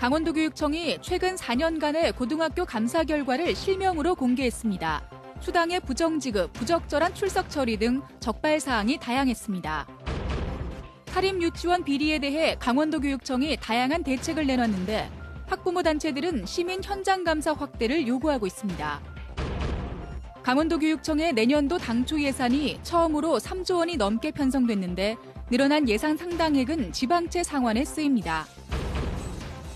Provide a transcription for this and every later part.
강원도교육청이 최근 4년간의 고등학교 감사 결과를 실명으로 공개했습니다. 수당의 부정지급, 부적절한 출석 처리 등 적발 사항이 다양했습니다. 사립 유치원 비리에 대해 강원도교육청이 다양한 대책을 내놨는데 학부모 단체들은 시민 현장 감사 확대를 요구하고 있습니다. 강원도교육청의 내년도 당초 예산이 처음으로 3조 원이 넘게 편성됐는데 늘어난 예산 상당액은 지방채 상환에 쓰입니다.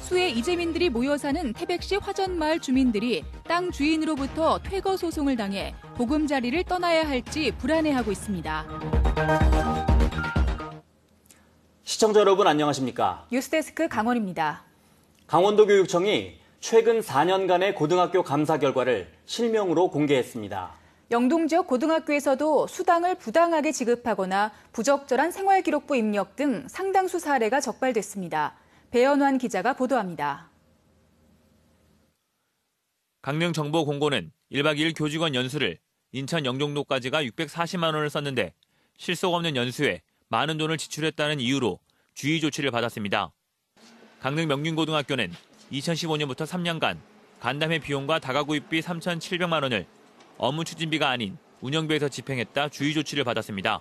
수해 이재민들이 모여 사는 태백시 화전마을 주민들이 땅 주인으로부터 퇴거 소송을 당해 보금자리를 떠나야 할지 불안해하고 있습니다. 시청자 여러분 안녕하십니까? 뉴스데스크 강원입니다. 강원도교육청이 최근 4년간의 고등학교 감사 결과를 실명으로 공개했습니다. 영동 지역 고등학교에서도 수당을 부당하게 지급하거나 부적절한 생활기록부 입력 등 상당수 사례가 적발됐습니다. 배연환 기자가 보도합니다. 강릉 정보 공고는 1박 2일 교직원 연수를 인천 영종도까지가 640만 원을 썼는데 실속 없는 연수에 많은 돈을 지출했다는 이유로 주의 조치를 받았습니다. 강릉 명륜고등학교는 2015년부터 3년간 간담회 비용과 다가구입비 3,700만 원을 업무 추진비가 아닌 운영비에서 집행했다 주의 조치를 받았습니다.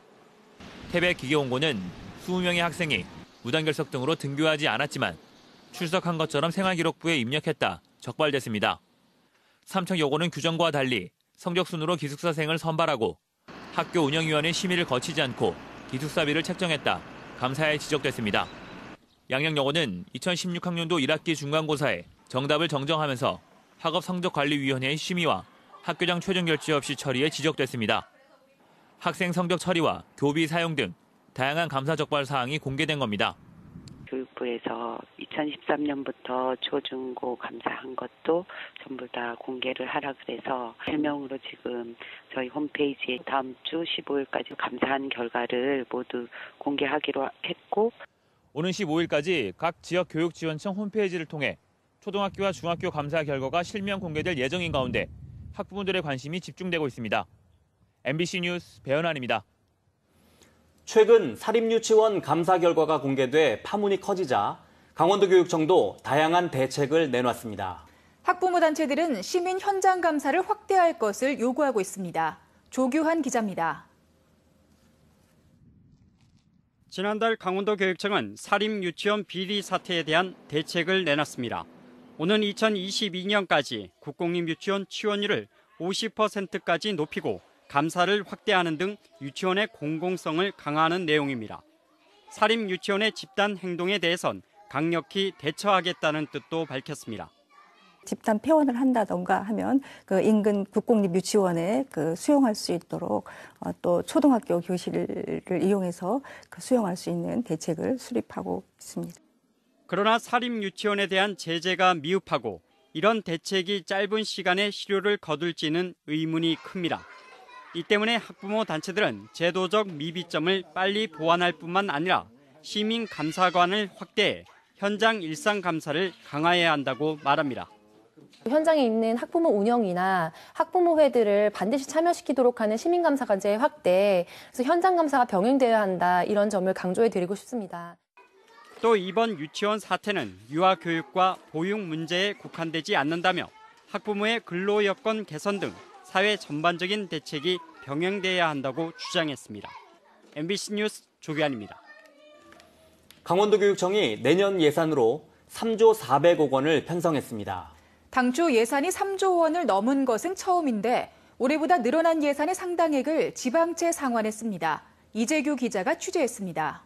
태백 기계공고는 20명의 학생이 무단결석 등으로 등교하지 않았지만 출석한 것처럼 생활기록부에 입력했다 적발됐습니다. 삼척여고는 규정과 달리 성적순으로 기숙사생을 선발하고 학교 운영위원회 심의를 거치지 않고 기숙사비를 책정했다 감사에 지적됐습니다. 양양여고는 2016학년도 1학기 중간고사에 정답을 정정하면서 학업성적관리위원회의 심의와 학교장 최종 결재 없이 처리에 지적됐습니다. 학생 성적 처리와 교비 사용 등 다양한 감사 적발 사항이 공개된 겁니다. 교육부에서 2013년부터 초중고 감사한 것도 전부 다 공개를 하라 그래서 실명으로 지금 저희 홈페이지에 다음 주 15일까지 감사한 결과를 모두 공개하기로 했고 오는 15일까지 각 지역 교육지원청 홈페이지를 통해 초등학교와 중학교 감사 결과가 실명 공개될 예정인 가운데 학부모들의 관심이 집중되고 있습니다. MBC 뉴스 배연환입니다. 최근 사립유치원 감사 결과가 공개돼 파문이 커지자 강원도교육청도 다양한 대책을 내놨습니다. 학부모 단체들은 시민 현장 감사를 확대할 것을 요구하고 있습니다. 조규환 기자입니다. 지난달 강원도교육청은 사립유치원 비리 사태에 대한 대책을 내놨습니다. 오는 2022년까지 국공립유치원 취원율을 50%까지 높이고 감사를 확대하는 등 유치원의 공공성을 강화하는 내용입니다. 사립유치원의 집단 행동에 대해선 강력히 대처하겠다는 뜻도 밝혔습니다. 집단 폐원을 한다던가 하면 그 인근 국공립 유치원에 수용할 수 있도록 또 초등학교 교실을 이용해서 수용할 수 있는 대책을 수립하고 있습니다. 그러나 사립유치원에 대한 제재가 미흡하고 이런 대책이 짧은 시간에 실효를 거둘지는 의문이 큽니다. 이 때문에 학부모 단체들은 제도적 미비점을 빨리 보완할 뿐만 아니라 시민감사관을 확대해 현장 일상감사를 강화해야 한다고 말합니다. 현장에 있는 학부모 운영이나 학부모회들을 반드시 참여시키도록 하는 시민감사관제 확대, 그래서 현장 감사가 병행되어야 한다, 이런 점을 강조해드리고 싶습니다. 또 이번 유치원 사태는 유아교육과 보육 문제에 국한되지 않는다며 학부모의 근로 여건 개선 등 사회 전반적인 대책이 병행돼야 한다고 주장했습니다. MBC 뉴스 조규환입니다. 강원도교육청이 내년 예산으로 3조 400억 원을 편성했습니다. 당초 예산이 3조 원을 넘은 것은 처음인데 올해보다 늘어난 예산의 상당액을 지방채 상환했습니다. 이재규 기자가 취재했습니다.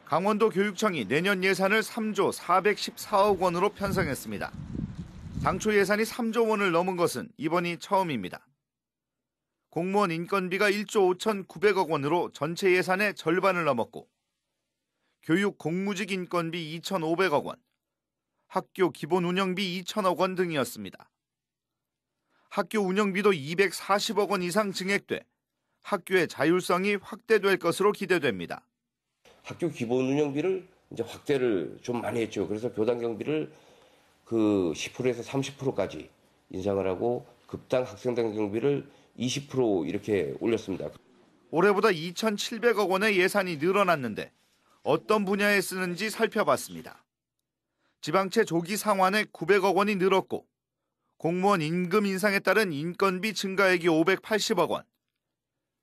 강원도교육청이 내년 예산을 3조 414억 원으로 편성했습니다. 당초 예산이 3조 원을 넘은 것은 이번이 처음입니다. 공무원 인건비가 1조 5,900억 원으로 전체 예산의 절반을 넘었고 교육 공무직 인건비 2,500억 원, 학교 기본 운영비 2,000억 원 등이었습니다. 학교 운영비도 240억 원 이상 증액돼 학교의 자율성이 확대될 것으로 기대됩니다. 학교 기본 운영비를 이제 확대를 좀 많이 했죠. 그래서 교당 경비를 10%에서 30%까지 인상을 하고 급당 학생당 경비를 20% 이렇게 올렸습니다. 올해보다 2,700억 원의 예산이 늘어났는데 어떤 분야에 쓰는지 살펴봤습니다. 지방채 조기 상환액 900억 원이 늘었고 공무원 임금 인상에 따른 인건비 증가액이 580억 원,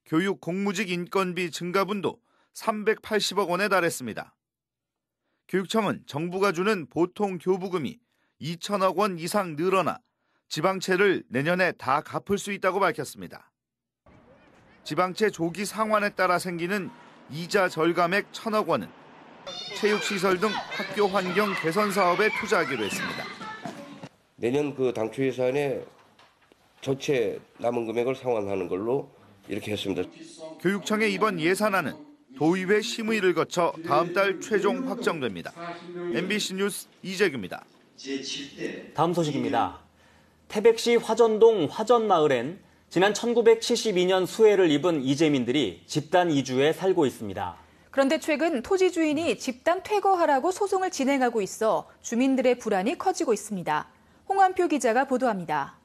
교육 공무직 인건비 증가분도 380억 원에 달했습니다. 교육청은 정부가 주는 보통 교부금이 2천억 원 이상 늘어나 지방채를 내년에 다 갚을 수 있다고 밝혔습니다. 지방채 조기 상환에 따라 생기는 이자 절감액 1천억 원은 체육시설 등 학교 환경 개선 사업에 투자하기로 했습니다. 내년 그 당초 예산에 전체 남은 금액을 상환하는 걸로 이렇게 했습니다. 교육청의 이번 예산안은 도의회 심의를 거쳐 다음 달 최종 확정됩니다. MBC 뉴스 이재규입니다. 다음 소식입니다. 태백시 화전동 화전마을엔 지난 1972년 수해를 입은 이재민들이 집단 이주에 살고 있습니다. 그런데 최근 토지 주인이 집단 퇴거하라고 소송을 진행하고 있어 주민들의 불안이 커지고 있습니다. 홍한표 기자가 보도합니다.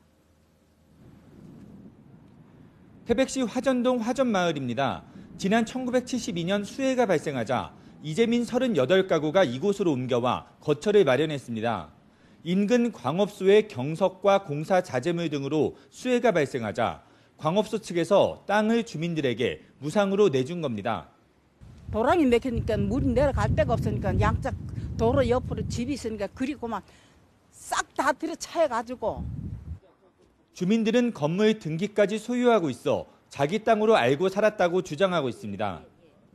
태백시 화전동 화전마을입니다. 지난 1972년 수해가 발생하자 이재민 38가구가 이곳으로 옮겨와 거처를 마련했습니다. 인근 광업소의 경석과 공사 자재물 등으로 수해가 발생하자 광업소 측에서 땅을 주민들에게 무상으로 내준 겁니다. 도랑이 막히니까 물이 내려갈 데가 없으니까 양쪽 도로 옆으로 집이 있으니까 그리고만 싹 다 들여차여가지고. 주민들은 건물 등기까지 소유하고 있어 자기 땅으로 알고 살았다고 주장하고 있습니다.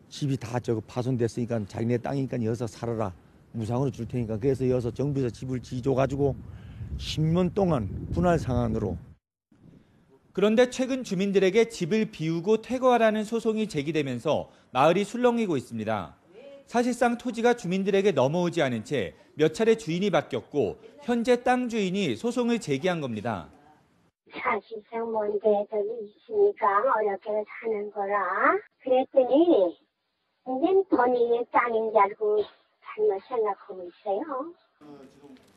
집이 다 파손됐으니까 자기네 땅이니까 여기서 살아라. 무상으로 줄 테니까 그래서 여기서 정부에서 집을 지어줘가지고 10년 동안 분할 상환으로. 그런데 최근 주민들에게 집을 비우고 퇴거하라는 소송이 제기되면서 마을이 술렁이고 있습니다. 사실상 토지가 주민들에게 넘어오지 않은 채 몇 차례 주인이 바뀌었고 현재 땅 주인이 소송을 제기한 겁니다. 사실상 문제들이 있으니까 어렵게 사는 거라. 그랬더니 이제 본인의 땅인 줄 알고 잘못 생각하고 있어요.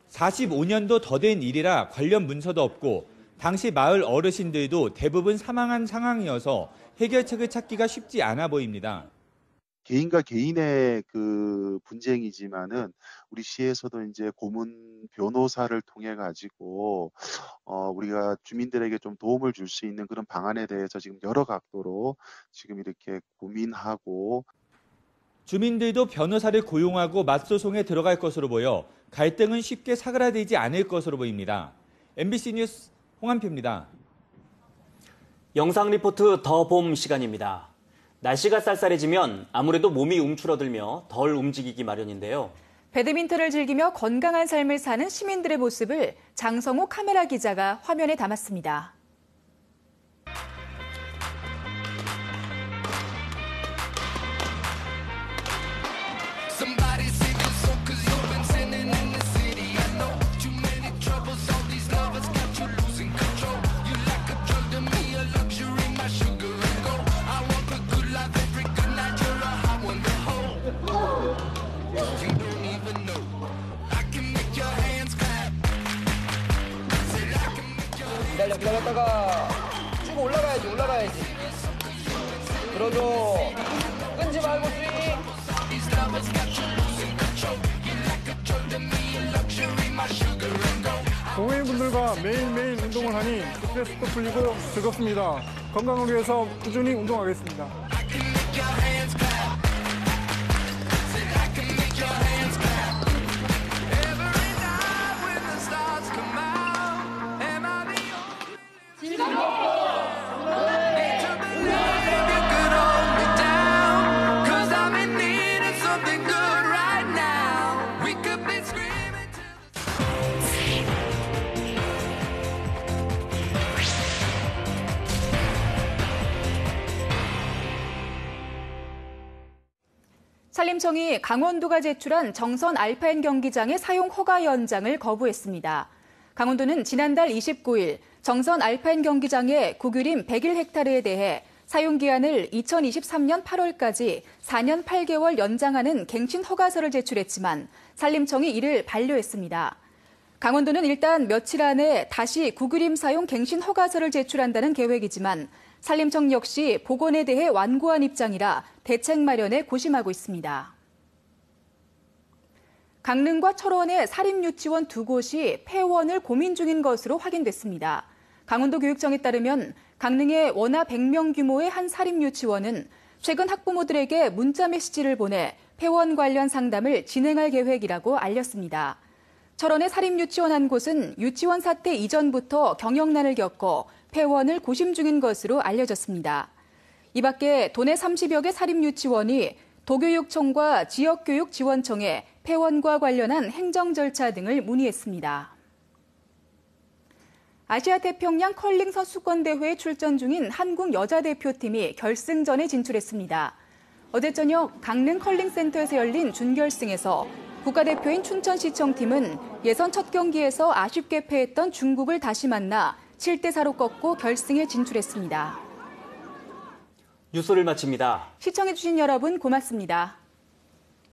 45년도 더 된 일이라 관련 문서도 없고 당시 마을 어르신들도 대부분 사망한 상황이어서 해결책을 찾기가 쉽지 않아 보입니다. 개인과 개인의 그 분쟁이지만은 우리 시에서도 이제 고문 변호사를 통해 가지고 우리가 주민들에게 좀 도움을 줄 수 있는 그런 방안에 대해서 지금 여러 각도로 지금 이렇게 고민하고. 주민들도 변호사를 고용하고 맞소송에 들어갈 것으로 보여 갈등은 쉽게 사그라들지 않을 것으로 보입니다. MBC 뉴스 홍한표입니다. 영상 리포트 더 봄 시간입니다. 날씨가 쌀쌀해지면 아무래도 몸이 움츠러들며 덜 움직이기 마련인데요. 배드민턴을 즐기며 건강한 삶을 사는 시민들의 모습을 장성호 카메라 기자가 화면에 담았습니다. 기다렸다가 쭉 올라가야지. 들어줘. 끊지 말고 스윙. 동호인분들과 매일매일 운동을 하니 스트레스도 풀리고 즐겁습니다. 건강을 위해서 꾸준히 운동하겠습니다. 산림청이 강원도가 제출한 정선 알파인 경기장의 사용 허가 연장을 거부했습니다. 강원도는 지난달 29일 정선 알파인 경기장의 국유림 101헥타르에 대해 사용기한을 2023년 8월까지 4년 8개월 연장하는 갱신 허가서를 제출했지만 산림청이 이를 반려했습니다. 강원도는 일단 며칠 안에 다시 국유림 사용 갱신 허가서를 제출한다는 계획이지만 산림청 역시 복원에 대해 완고한 입장이라 대책 마련에 고심하고 있습니다. 강릉과 철원의 사립유치원 2곳이 폐원을 고민 중인 것으로 확인됐습니다. 강원도교육청에 따르면 강릉의 원화 100명 규모의 한 사립유치원은 최근 학부모들에게 문자 메시지를 보내 폐원 관련 상담을 진행할 계획이라고 알렸습니다. 철원의 사립유치원 한 곳은 유치원 사태 이전부터 경영난을 겪고 폐원을 고심 중인 것으로 알려졌습니다. 이 밖에 도내 30여 개 사립유치원이 도교육청과 지역교육지원청에 폐원과 관련한 행정 절차 등을 문의했습니다. 아시아 태평양 컬링 선수권대회에 출전 중인 한국 여자대표팀이 결승전에 진출했습니다. 어제 저녁 강릉 컬링센터에서 열린 준결승에서 국가대표인 춘천시청팀은 예선 첫 경기에서 아쉽게 패했던 중국을 다시 만나 7대4로 꺾고 결승에 진출했습니다. 뉴스를 마칩니다. 시청해주신 여러분 고맙습니다.